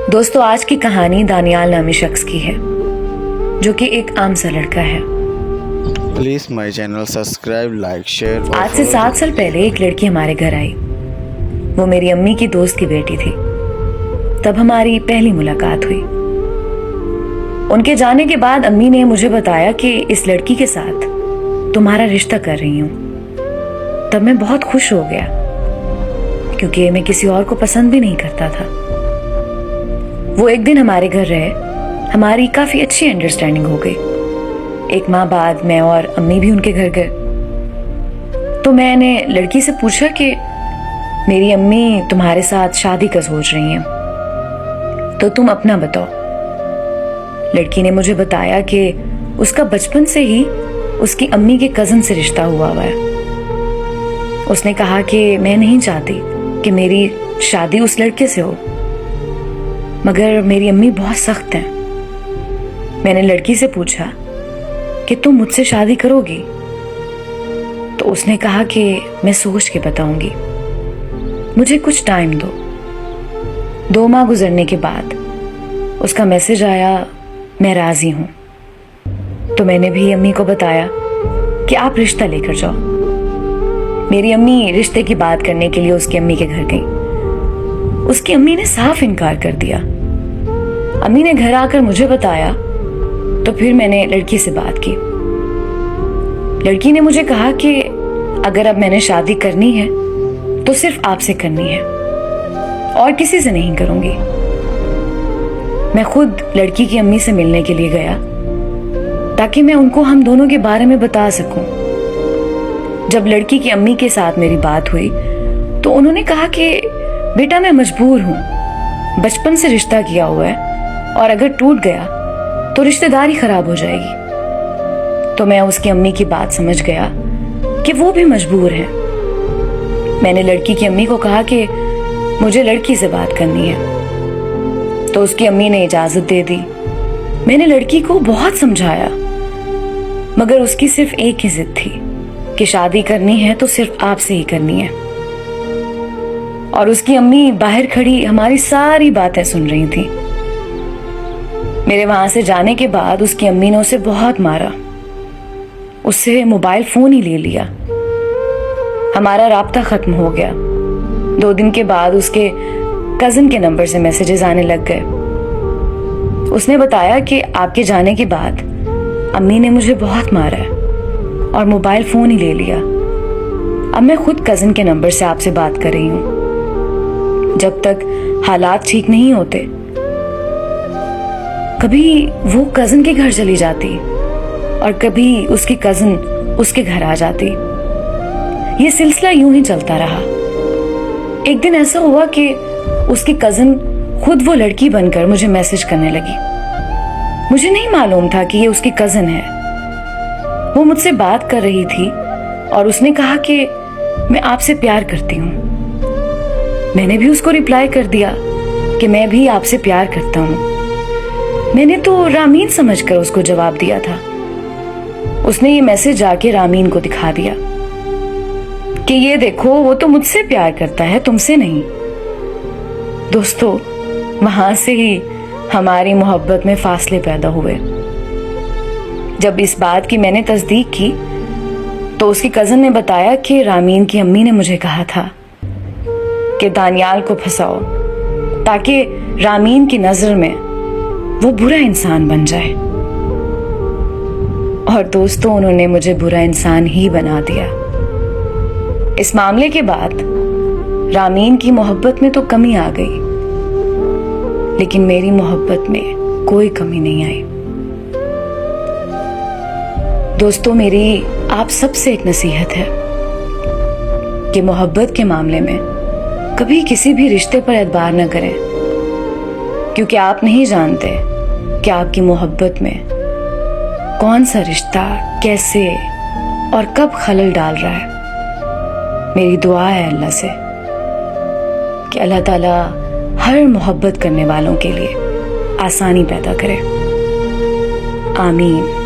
दोस्तों, आज की कहानी दानियाल नामी शख्स की है जो कि एक आम सा लड़का है। Please my channel subscribe, like, share. आज से 7 साल पहले एक लड़की हमारे घर आई। वो मेरी अम्मी की दोस्त की बेटी थी। तब हमारी पहली मुलाकात हुई। उनके जाने के बाद अम्मी ने मुझे बताया कि इस लड़की के साथ तुम्हारा रिश्ता कर रही हूँ। तब मैं बहुत खुश हो गया क्योंकि मैं किसी और को पसंद भी नहीं करता था। वो एक दिन हमारे घर रहे। हमारी काफी अच्छी अंडरस्टैंडिंग हो गई। एक माह बाद मैं और अम्मी भी उनके घर गए। तो मैंने लड़की से पूछा कि मेरी अम्मी तुम्हारे साथ शादी का सोच रही हैं, तो तुम अपना बताओ। लड़की ने मुझे बताया कि उसका बचपन से ही उसकी अम्मी के कजन से रिश्ता हुआ है। उसने कहा कि मैं नहीं चाहती कि मेरी शादी उस लड़के से हो, मगर मेरी अम्मी बहुत सख्त हैं। मैंने लड़की से पूछा कि तुम मुझसे शादी करोगी? तो उसने कहा कि मैं सोच के बताऊंगी, मुझे कुछ टाइम दो। 2 माह गुजरने के बाद उसका मैसेज आया, मैं राजी हूं। तो मैंने भी अम्मी को बताया कि आप रिश्ता लेकर जाओ। मेरी अम्मी रिश्ते की बात करने के लिए उसकी अम्मी के घर गई। उसकी अम्मी ने साफ इनकार कर दिया। अम्मी ने घर आकर मुझे बताया, तो फिर मैंने लड़की से बात की। लड़की ने मुझे कहा कि अगर अब मैंने शादी करनी है तो सिर्फ आपसे करनी है और किसी से नहीं करूंगी। मैं खुद लड़की की अम्मी से मिलने के लिए गया ताकि मैं उनको हम दोनों के बारे में बता सकूं। जब लड़की की अम्मी के साथ मेरी बात हुई तो उन्होंने कहा कि बेटा, मैं मजबूर हूं, बचपन से रिश्ता किया हुआ है और अगर टूट गया तो रिश्तेदारी खराब हो जाएगी। तो मैं उसकी अम्मी की बात समझ गया कि वो भी मजबूर है। मैंने लड़की की अम्मी को कहा कि मुझे लड़की से बात करनी है। तो उसकी अम्मी ने इजाजत दे दी। मैंने लड़की को बहुत समझाया, मगर उसकी सिर्फ एक ही जिद थी कि शादी करनी है तो सिर्फ आपसे ही करनी है। और उसकी अम्मी बाहर खड़ी हमारी सारी बातें सुन रही थी। मेरे वहां से जाने के बाद उसकी अम्मी ने उसे बहुत मारा, उससे मोबाइल फोन ही ले लिया। हमारा राब्ता खत्म हो गया। 2 दिन के बाद उसके कजिन के नंबर से मैसेजेस आने लग गए। उसने बताया कि आपके जाने के बाद अम्मी ने मुझे बहुत मारा है और मोबाइल फोन ही ले लिया। अब मैं खुद कजिन के नंबर से आपसे बात कर रही हूँ। जब तक हालात ठीक नहीं होते, कभी वो कजिन के घर चली जाती और कभी उसकी कजिन उसके घर आ जाती। ये सिलसिला यूं ही चलता रहा। एक दिन ऐसा हुआ कि उसकी कजिन खुद वो लड़की बनकर मुझे मैसेज करने लगी। मुझे नहीं मालूम था कि ये उसकी कजिन है। वो मुझसे बात कर रही थी और उसने कहा कि मैं आपसे प्यार करती हूँ। मैंने भी उसको रिप्लाई कर दिया कि मैं भी आपसे प्यार करता हूँ। मैंने तो रामीन समझकर उसको जवाब दिया था। उसने ये मैसेज जाके रामीन को दिखा दिया कि ये देखो, वो तो मुझसे प्यार करता है, तुमसे नहीं। दोस्तों, वहां से ही हमारी मोहब्बत में फासले पैदा हुए। जब इस बात की मैंने तस्दीक की तो उसकी कजन ने बताया कि रामीन की अम्मी ने मुझे कहा था कि दानियाल को फंसाओ ताकि रामीन की नजर में वो बुरा इंसान बन जाए। और दोस्तों, उन्होंने मुझे बुरा इंसान ही बना दिया। इस मामले के बाद रामीन की मोहब्बत में तो कमी आ गई, लेकिन मेरी मोहब्बत में कोई कमी नहीं आई। दोस्तों, मेरी आप सबसे एक नसीहत है कि मोहब्बत के मामले में कभी किसी भी रिश्ते पर एतबार न करें, क्योंकि आप नहीं जानते कि आपकी मोहब्बत में कौन सा रिश्ता कैसे और कब खलल डाल रहा है। मेरी दुआ है अल्लाह से कि अल्लाह ताला हर मोहब्बत करने वालों के लिए आसानी पैदा करे। आमीन।